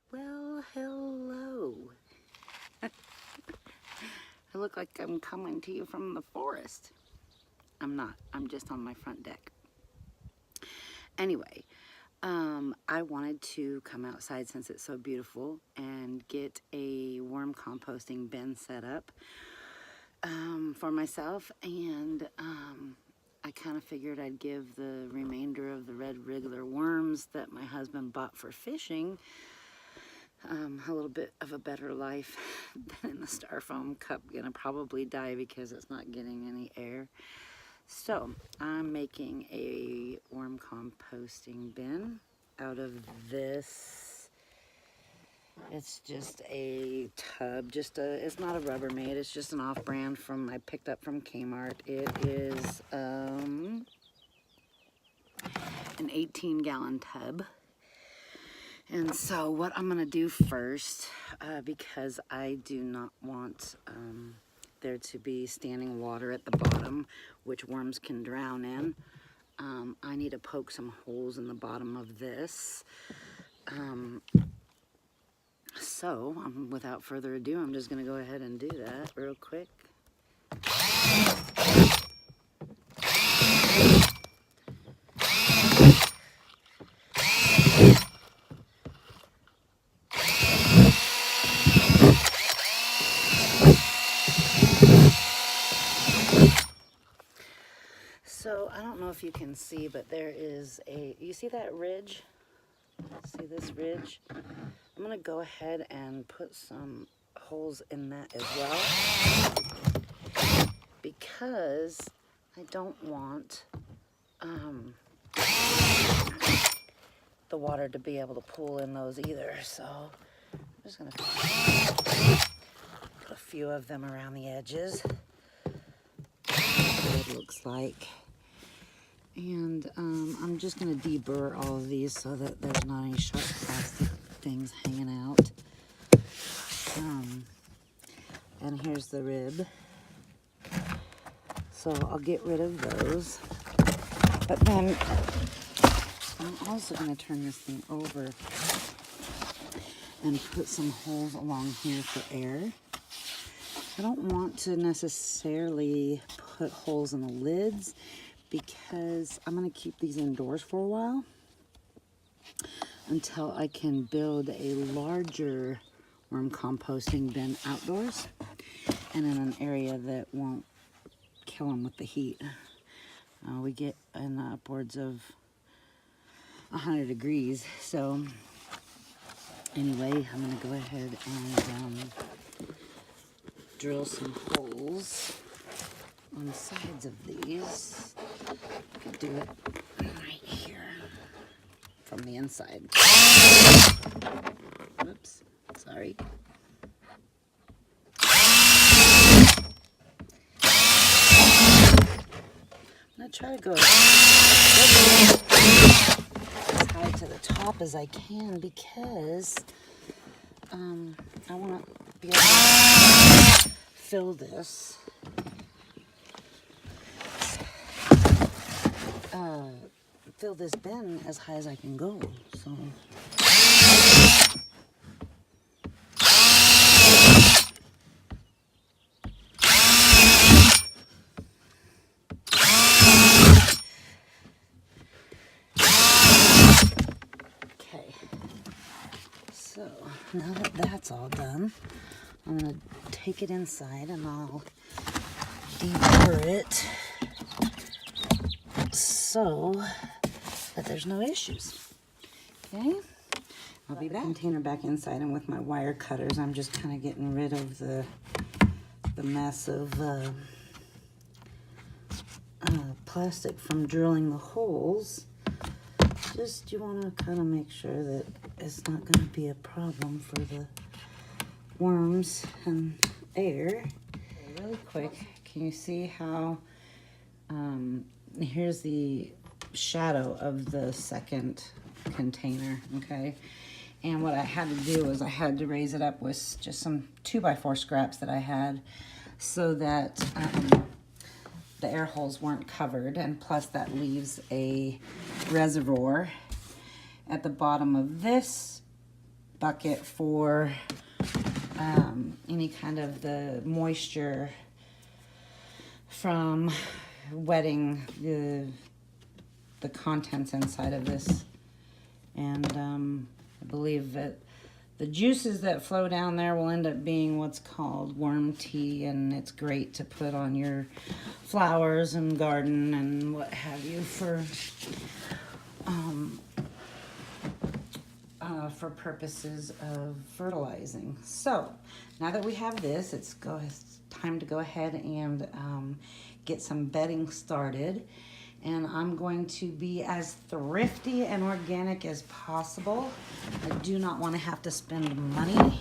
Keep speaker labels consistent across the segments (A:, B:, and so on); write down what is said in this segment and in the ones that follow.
A: Well, hello. I look like I'm coming to you from the forest. I'm not. I'm just on my front deck. Anyway, I wanted to come outside since it's so beautiful and get a worm composting bin set up for myself. And I kind of figured I'd give the remainder of the red wriggler worms that my husband bought for fishing a little bit of a better life than in the styrofoam cup. Gonna probably die because it's not getting any air. So I'm making a worm composting bin out of this. It's just a tub, it's not a Rubbermaid, it's just an off-brand I picked up from Kmart. It is an 18-gallon tub. And so what I'm gonna do first, because I do not want there to be standing water at the bottom, which worms can drown in, I need to poke some holes in the bottom of this. So without further ado, I'm just gonna go ahead and do that real quick. So I don't know if you can see, but there is you see that ridge? See this ridge? I'm gonna go ahead and put some holes in that as well, because I don't want the water to be able to pool in those either. So I'm just gonna put a few of them around the edges. That's what it looks like. And I'm just going to deburr all of these so that there's not any sharp plastic things hanging out. And here's the rib. So I'll get rid of those. But then I'm also going to turn this thing over and put some holes along here for air. I don't want to necessarily put holes in the lids, because I'm going to keep these indoors for a while until I can build a larger worm composting bin outdoors and in an area that won't kill them with the heat. We get in upwards of 100 degrees. So anyway, I'm going to go ahead and drill some holes on the sides of these. I could do it right here from the inside. Oops, sorry. I'm gonna try to go as high to the top as I can, because I want to be able to fill this. Fill this bin as high as I can go. So okay. So now that that's all done, I'm gonna take it inside and I'll deburr it so that there's no issues. Okay, I'll be back. Container back inside, and with my wire cutters, I'm just kind of getting rid of the mess of plastic from drilling the holes. Just you want to kind of make sure that it's not going to be a problem for the worms and air. Okay, really quick, can you see how here's the shadow of the second container, okay? And what I had to do was I had to raise it up with just some 2x4 scraps that I had, so that the air holes weren't covered, and plus that leaves a reservoir at the bottom of this bucket for any kind of the moisture from wetting the contents inside of this. And I believe that the juices that flow down there will end up being what's called worm tea, and it's great to put on your flowers and garden and what have you for purposes of fertilizing. So now that we have this, it's time to go ahead and get some bedding started. And I'm going to be as thrifty and organic as possible. I do not want to have to spend money.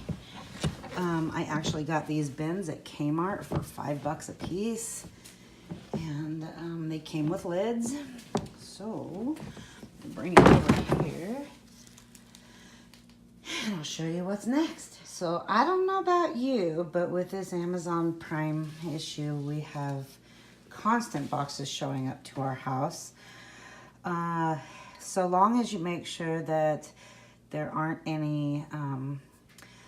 A: I actually got these bins at Kmart for $5 a piece. And they came with lids. So, I'll bring it over here. And I'll show you what's next. So, I don't know about you, but with this Amazon Prime issue, we have constant boxes showing up to our house. So long as you make sure that there aren't any,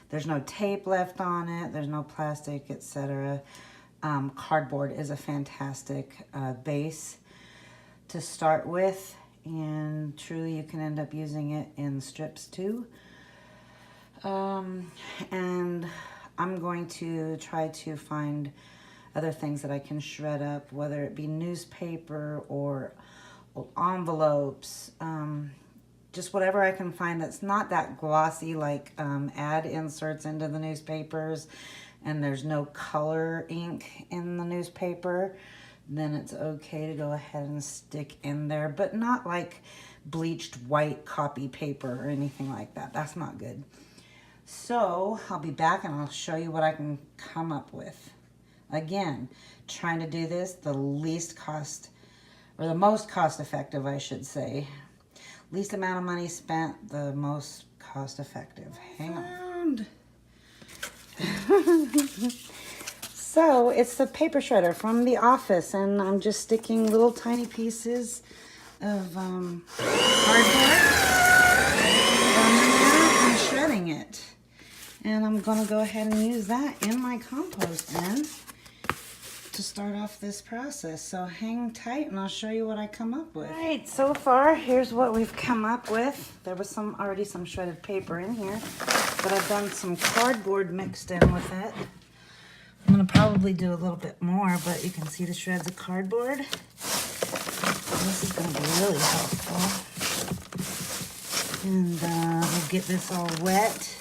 A: there's no tape left on it, there's no plastic, etc. Cardboard is a fantastic base to start with, and truly you can end up using it in strips too. And I'm going to try to find other things that I can shred up, whether it be newspaper or envelopes, just whatever I can find that's not that glossy, like ad inserts into the newspapers and there's no color ink in the newspaper, then it's okay to go ahead and stick in there, but not like bleached white copy paper or anything like that. That's not good. So I'll be back and I'll show you what I can come up with. Again, trying to do this the least cost, or the most cost effective, I should say. Least amount of money spent, the most cost effective. Hang on. So it's the paper shredder from the office, and I'm just sticking little tiny pieces of cardboard and shredding it. And I'm gonna go ahead and use that in my compost bin to start off this process. So hang tight and I'll show you what I come up with. All right, so far here's what we've come up with. There was already some shredded paper in here, but I've done some cardboard mixed in with it. I'm gonna probably do a little bit more, but you can see the shreds of cardboard. This is gonna be really helpful. And we'll get this all wet.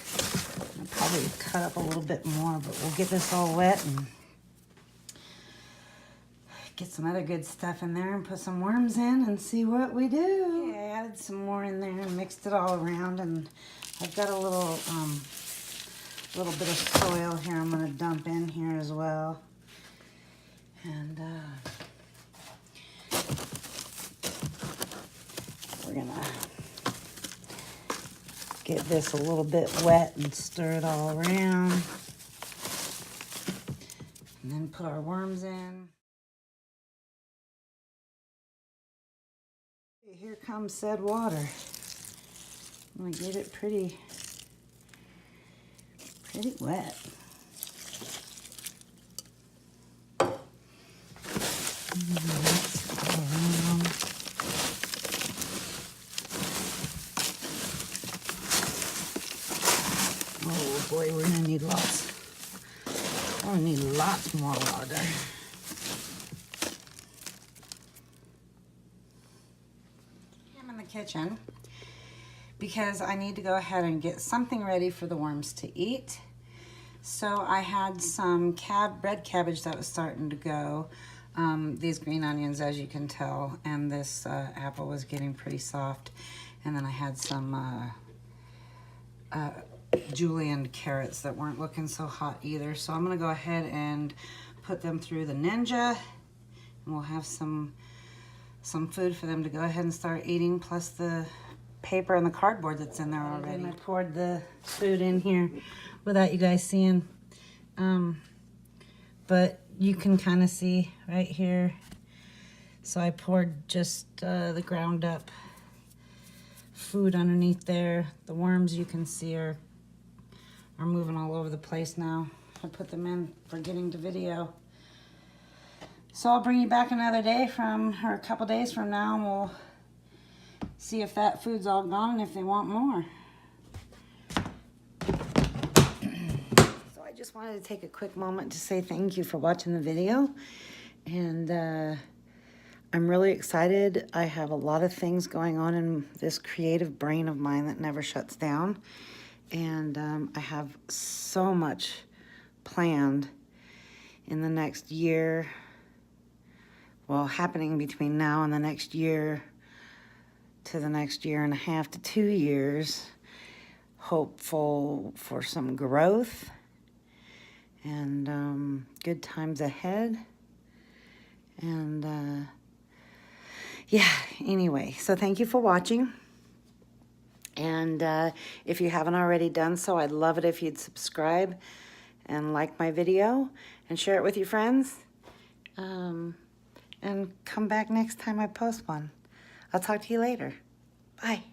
A: I'll probably cut up a little bit more, but we'll get this all wet and get some other good stuff in there and put some worms in and see what we do. Okay, I added some more in there and mixed it all around, and I've got a little bit of soil here I'm gonna dump in here as well. And we're gonna get this a little bit wet and stir it all around. And then put our worms in. Here comes said water. I'm gonna get it pretty wet. Oh boy, we're gonna need lots. We're gonna need lots more water. I'm in the kitchen because I need to go ahead and get something ready for the worms to eat. So I had some red cabbage that was starting to go, these green onions, as you can tell, and this apple was getting pretty soft. And then I had some julienne carrots that weren't looking so hot either. So I'm gonna go ahead and put them through the Ninja, and we'll have some food for them to go ahead and start eating, plus the paper and the cardboard that's in there already. I poured the food in here without you guys seeing, but you can kind of see right here. So I poured just the ground up food underneath there. The worms, you can see, are are moving all over the place now. I put them in forgetting to video. So I'll bring you back another day or a couple days from now, and we'll see if that food's all gone and if they want more. So I just wanted to take a quick moment to say thank you for watching the video. And I'm really excited. I have a lot of things going on in this creative brain of mine that never shuts down. And I have so much planned in the next year. Well, happening between now and the next year to the next year and a half to 2 years. Hopeful for some growth and good times ahead. And yeah, anyway, so thank you for watching. And if you haven't already done so, I'd love it if you'd subscribe and like my video and share it with your friends. And come back next time I post one. I'll talk to you later. Bye.